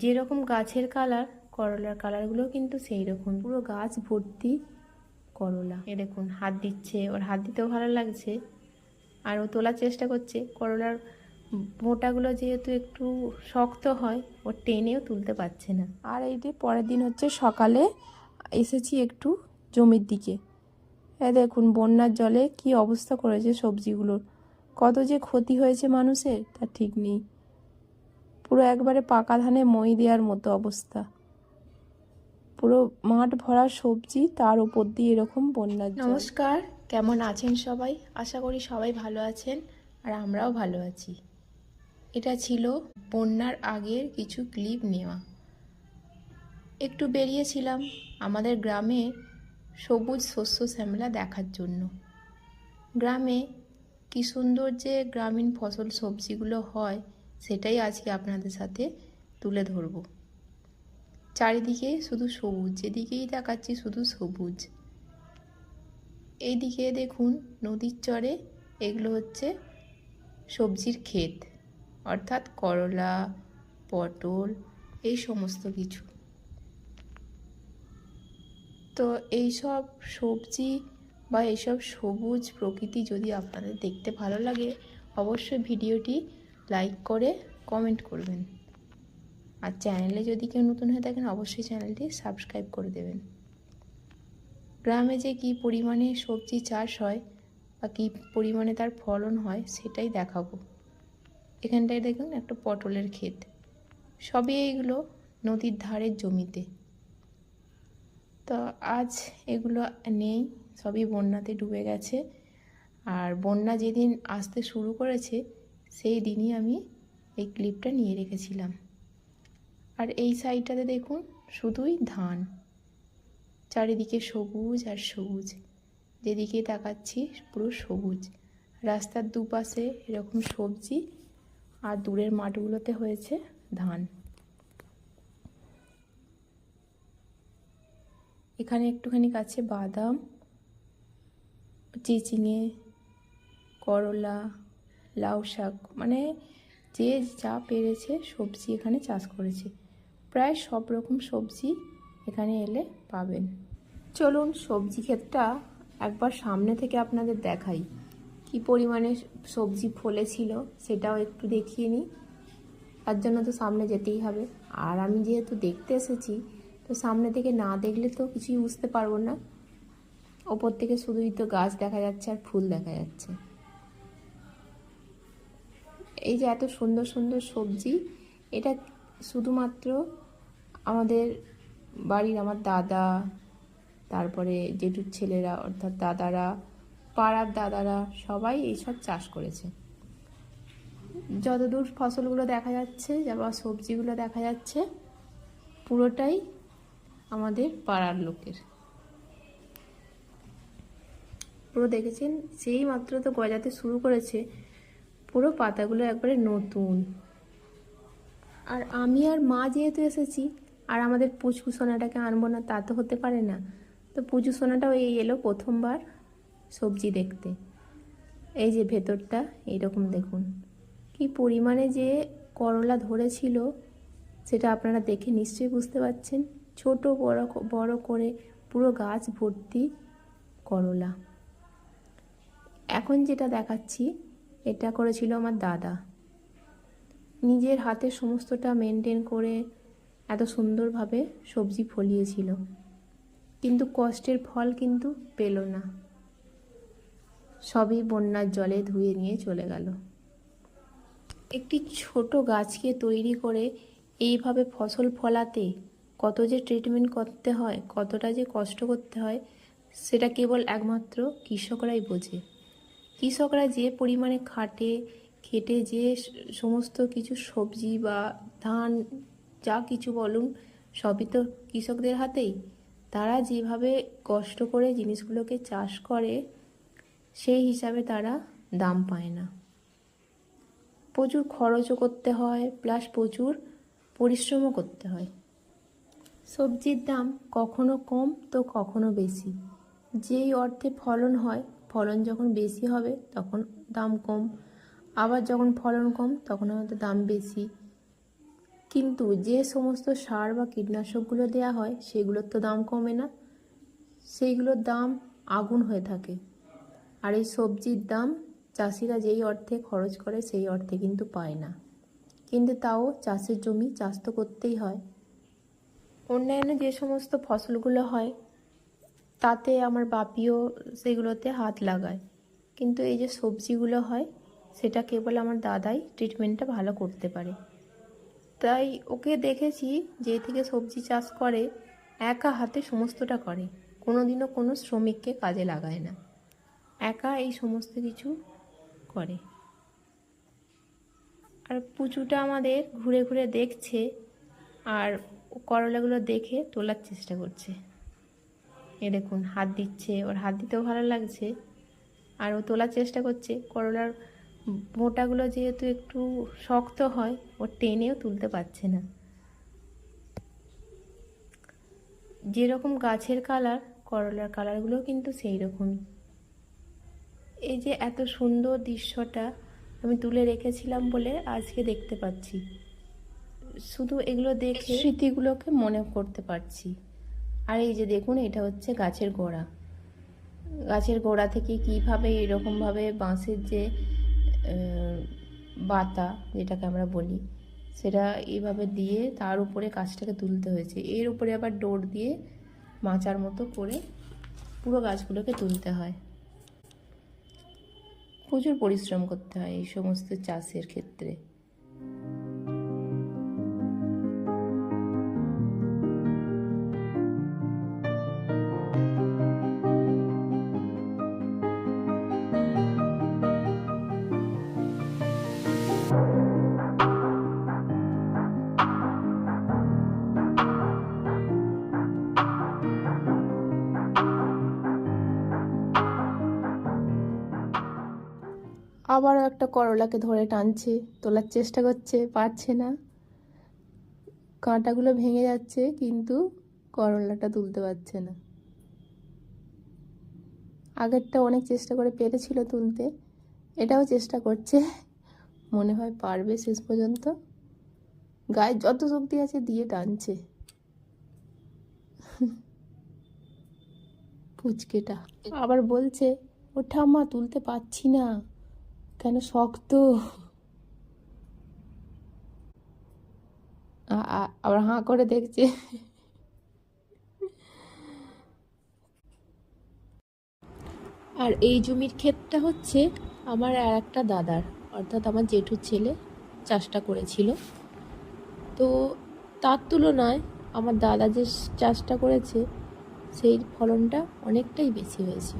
যেরকম গাছের কালার, করলার কালারগুলো কিন্তু সেই রকম, পুরো গাছ ভর্তি করলা। এ দেখুন হাত দিচ্ছে, ওর হাত দিতেও ভালো লাগছে, আর ও তোলার চেষ্টা করছে। করলার মোটাগুলো যেহেতু একটু শক্ত হয়, ও টেনেও তুলতে পারছে না। আর এই যে পরের দিন হচ্ছে সকালে এসেছি একটু জমির দিকে। দেখুন বন্যার জলে কি অবস্থা করেছে সবজিগুলোর, কত যে ক্ষতি হয়েছে মানুষের তা ঠিক নেই। পুরো একবারে পাকা ধানে মই দেওয়ার মতো অবস্থা, পুরো মাঠ ভরা সবজি, তার উপর দিয়ে এরকম বন্যার জল। নমস্কার, কেমন আছেন সবাই? আশা করি সবাই ভালো আছেন, আর আমরাও ভালো আছি। এটা ছিল বন্যার আগের কিছু ক্লিপ নেওয়া। একটু বেরিয়েছিলাম আমাদের গ্রামে সবুজ শস্য শ্যামলা দেখার জন্য। গ্রামে কি সুন্দর যে গ্রামীণ ফসল সবজিগুলো হয়, সেটাই আজকে আপনাদের সাথে তুলে ধরব। চারিদিকে শুধু সবুজ, যেদিকেই তাকাচ্ছি শুধু সবুজ। এইদিকে দেখুন নদীর চরে এগুলো হচ্ছে সবজির ক্ষেত, অর্থাৎ করলা, পটল, এই সমস্ত কিছু। তো এইসব সবজি বা এইসব সবুজ প্রকৃতি যদি আপনাদের দেখতে ভালো লাগে, অবশ্যই ভিডিওটি লাইক করে কমেন্ট করবেন। আর চ্যানেলে যদি কেউ নতুন হয়ে থাকেন, অবশ্যই চ্যানেলটি সাবস্ক্রাইব করে দেবেন। গ্রামে যে কী পরিমাণে সবজি চাষ হয় বা কী পরিমাণে তার ফলন হয়, সেটাই দেখাবো। এখানটায় দেখুন একটা পটলের ক্ষেত, সবই এইগুলো নদীর ধারের জমিতে। তো আজ এগুলো নেই, সবই বন্যাতে ডুবে গেছে। আর বন্যা যেদিন আসতে শুরু করেছে, সেই দিনই আমি এই ক্লিপটা নিয়ে রেখেছিলাম। আর এই সাইডটাতে দেখুন শুধুই ধান, চারিদিকে সবুজ আর সবুজ, যেদিকে তাকাচ্ছি পুরো সবুজ। রাস্তার দুপাশে এরকম সবজি, আর দূরের মাঠগুলোতে হয়েছে ধান। এখানে একটুখানি কাছে বাদাম, চিচিঙে, করলা, লাউ শাক, মানে যে যা পেরেছে সবজি এখানে চাষ করেছে। প্রায় সব রকম সবজি এখানে এলে পাবেন। চলুন সবজি ক্ষেতটা একবার সামনে থেকে আপনাদের দেখাই, কি পরিমাণে সবজি ফলেছিল সেটাও একটু দেখিয়ে নিই। তার জন্য তো সামনে যেতেই হবে, আর আমি যেহেতু দেখতে এসেছি, তো সামনে থেকে না দেখলে তো কিছুই বুঝতে পারবো না। ওপর থেকে শুধুই তো গাছ দেখা যাচ্ছে আর ফুল দেখা যাচ্ছে। এই যে এত সুন্দর সুন্দর সবজি, এটা শুধুমাত্র আমাদের বাড়ির, আমার দাদা, তারপরে জেঠুর ছেলেরা অর্থাৎ দাদারা, পাড়ার দাদারা সবাই এইসব চাষ করেছে। যতদূর ফসলগুলো দেখা যাচ্ছে বা সবজিগুলো দেখা যাচ্ছে, পুরোটাই আমাদের পাড়ার লোকের। পুরো দেখেছেন, সেই মাত্র তো গজাতে শুরু করেছে, পুরো পাতাগুলো একবারে নতুন। আর আমি আর মা যেহেতু এসেছি, আর আমাদের পুচকু সোনাটাকে আনবো না তা তো হতে পারে না। তো পুচু সোনাটাও এই এলো প্রথমবার সবজি দেখতে। এই যে ভেতরটা এইরকম দেখুন, কি পরিমাণে যে করলা ধরেছিল সেটা আপনারা দেখে নিশ্চয়ই বুঝতে পারছেন। ছোট বড় বড় করে পুরো গাছ ভর্তি করলা। এখন যেটা দেখাচ্ছি, এটা করেছিল আমার দাদা, নিজের হাতে সমস্তটা মেনটেন করে এত সুন্দরভাবে সবজি ফলিয়েছিল, কিন্তু কষ্টের ফল কিন্তু পেল না, সবই বন্যার জলে ধুয়ে নিয়ে চলে গেল। একটি ছোট গাছকে তৈরি করে এইভাবে ফসল ফলাতে কত যে ট্রিটমেন্ট করতে হয়, কতটা যে কষ্ট করতে হয়, সেটা কেবল একমাত্র কৃষকরাই বোঝে। কৃষকরা যে পরিমাণে খেটে যে সমস্ত কিছু সবজি বা ধান, যা কিছু বলুন, সবই তো কৃষকদের হাতেই। তারা যেভাবে কষ্ট করে জিনিসগুলোকে চাষ করে, সেই হিসাবে তারা দাম পায় না। প্রচুর খরচও করতে হয়, প্লাস প্রচুর পরিশ্রমও করতে হয়। সবজির দাম কখনো কম তো কখনো বেশি। যেই অর্থে ফলন হয়, ফলন যখন বেশি হবে তখন দাম কম, আবার যখন ফলন কম তখন হয়তো দাম বেশি। কিন্তু যে সমস্ত সার বা কীটনাশকগুলো দেওয়া হয় সেগুলোর তো দাম কমে না, সেইগুলোর দাম আগুন হয়ে থাকে। আর এই সবজির দাম চাষিরা যেই অর্থে খরচ করে সেই অর্থে কিন্তু পায় না, কিন্তু তাও চাষের জমি চাষ তো করতেই হয়। অন্যান্য যে সমস্ত ফসলগুলো হয় তাতে আমার বাপিও সেগুলোতে হাত লাগায়, কিন্তু এই যে সবজিগুলো হয় সেটা কেবল আমার দাদাই ট্রিটমেন্টটা ভালো করতে পারে। তাই ওকে দেখেছি যে থেকে সবজি চাষ করে একা হাতে সমস্তটা করে, কোনোদিনও কোনো শ্রমিককে কাজে লাগায় না, একা এই সমস্ত কিছু করে। আর পুচুটা আমাদের ঘুরে ঘুরে দেখছে আর করলাগুলো দেখে তোলার চেষ্টা করছে। এ দেখুন হাত দিচ্ছে, ওর হাত দিতেও ভালো লাগছে আর ও তোলার চেষ্টা করছে। করলার মোটাগুলো যেহেতু একটু শক্ত হয়, ও টেনেও তুলতে পারছে না। যেরকম গাছের কালার, করলার কালারগুলোও কিন্তু সেই রকমই। এই যে এত সুন্দর দৃশ্যটা আমি তুলে রেখেছিলাম বলে আজকে দেখতে পাচ্ছি, শুধু এগুলো দেখে স্মৃতিগুলোকে মনে করতে পারছি। আর এই যে দেখুন, এটা হচ্ছে গাছের গোড়া। গাছের গোড়া থেকে কীভাবে এরকমভাবে বাঁশের যে বাতা যেটাকে আমরা বলি, সেটা এইভাবে দিয়ে তার উপরে গাছটাকে তুলতে হয়েছে। এর উপরে আবার ডোর দিয়ে মাচার মতো করে পুরো গাছগুলোকে তুলতে হয়। প্রচুর পরিশ্রম করতে হয় এই সমস্ত চাষের ক্ষেত্রে। আবারও একটা করলাকে ধরে টানছে, তোলার চেষ্টা করছে, পারছে না, কাঁটাগুলো ভেঙে যাচ্ছে কিন্তু করলাটা তুলতে পারছে না। আগেরটা অনেক চেষ্টা করে পেরেছিল তুলতে, এটাও চেষ্টা করছে, মনে হয় পারবে শেষ পর্যন্ত। গায়ে যত শক্তি আছে দিয়ে টানছে পুচকেটা। আবার বলছে, ও ঠাম্মা তুলতে পারছি না, কেন শক্ত। আবার হাঁ করে দেখছে। আর এই জমির ক্ষেতটা হচ্ছে আমার আর একটা দাদার, অর্থাৎ আমার জেঠুর ছেলে চাষটা করেছিল। তো তার তুলনায় আমার দাদা যে চাষটা করেছে সেই ফলনটা অনেকটাই বেশি হয়েছে।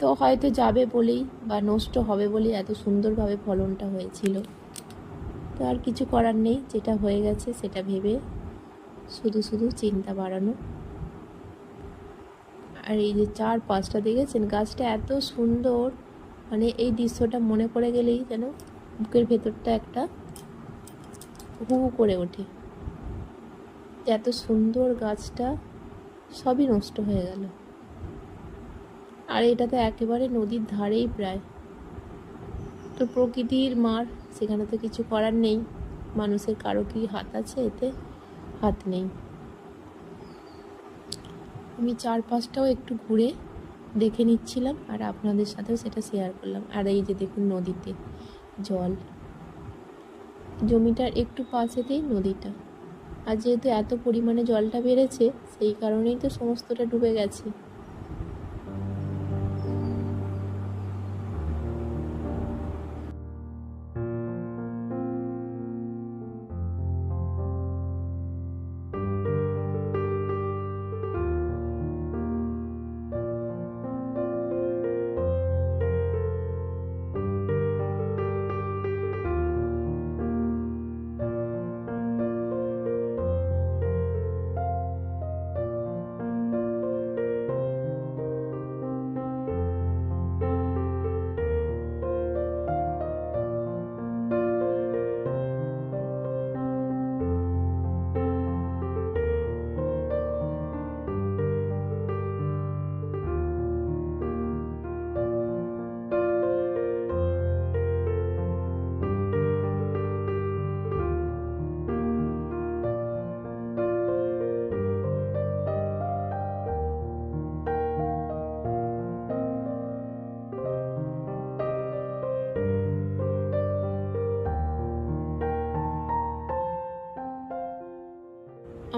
তো হয়তো যাবে বলেই বা নষ্ট হবে বলেই এত সুন্দরভাবে ফলনটা হয়েছিল। তো আর কিছু করার নেই, যেটা হয়ে গেছে সেটা ভেবে শুধু শুধু চিন্তা বাড়ানো। আর এই যে চার পাঁচটা দেখেছেন, গাছটা এত সুন্দর, মানে এই দৃশ্যটা মনে পড়ে গেলেই যেন বুকের ভেতরটা একটা হু হু করে ওঠে। এত সুন্দর গাছটা সবই নষ্ট হয়ে গেল। আর এটা তো একেবারে নদীর ধারেই প্রায়। তো প্রকৃতির মার, সেখানে তো কিছু করার নেই, মানুষের কারো কি হাত আছে? এতে হাত নেই। আমি চারপাশটাও একটু ঘুরে দেখে নিচ্ছিলাম আর আপনাদের সাথেও সেটা শেয়ার করলাম। আর এই যে দেখুন নদীতে জল, জমিটার একটু পাশেতেই নদীটা। আর যেহেতু এত পরিমাণে জলটা বেড়েছে সেই কারণেই তো সমস্তটা ডুবে গেছে।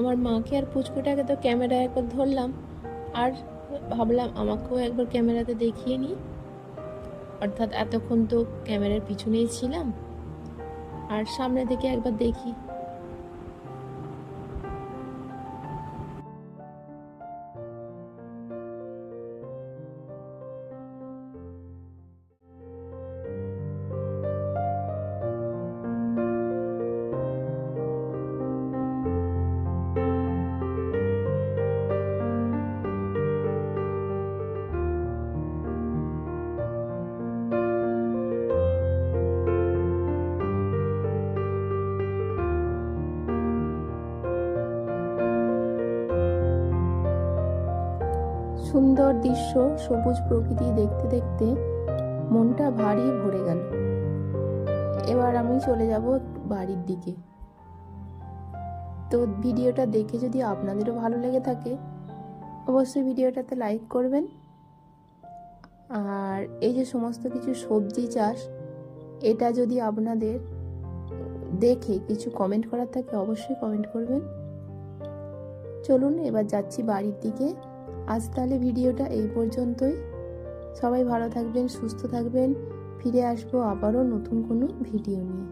আমার মাকে আর পুচকুটাকে তো ক্যামেরায় একবার ধরলাম, আর ভাবলাম আমাকেও একবার ক্যামেরাতে দেখিয়ে নিই। অর্থাৎ এতক্ষণ তো ক্যামেরার পিছনেই ছিলাম, আর সামনে থেকে একবার দেখি। সুন্দর দৃশ্য, সবুজ প্রকৃতি দেখতে দেখতে মনটা ভারী ভরে গেল। এবার আমি চলে যাব বাড়ির দিকে। তো ভিডিওটা দেখে যদি আপনাদেরও ভালো লেগে থাকে, অবশ্যই ভিডিওটাতে লাইক করবেন। আর এই যে সমস্ত কিছু সবজি চাষ, এটা যদি আপনাদের দেখে কিছু কমেন্ট করার থাকে, অবশ্যই কমেন্ট করবেন। চলুন এবার যাচ্ছি বাড়ির দিকে। আজ তাহলে ভিডিওটা এই পর্যন্তই। সবাই ভালো থাকবেন, সুস্থ থাকবেন। ফিরে আসবো আবারও নতুন কোনো ভিডিও নিয়ে।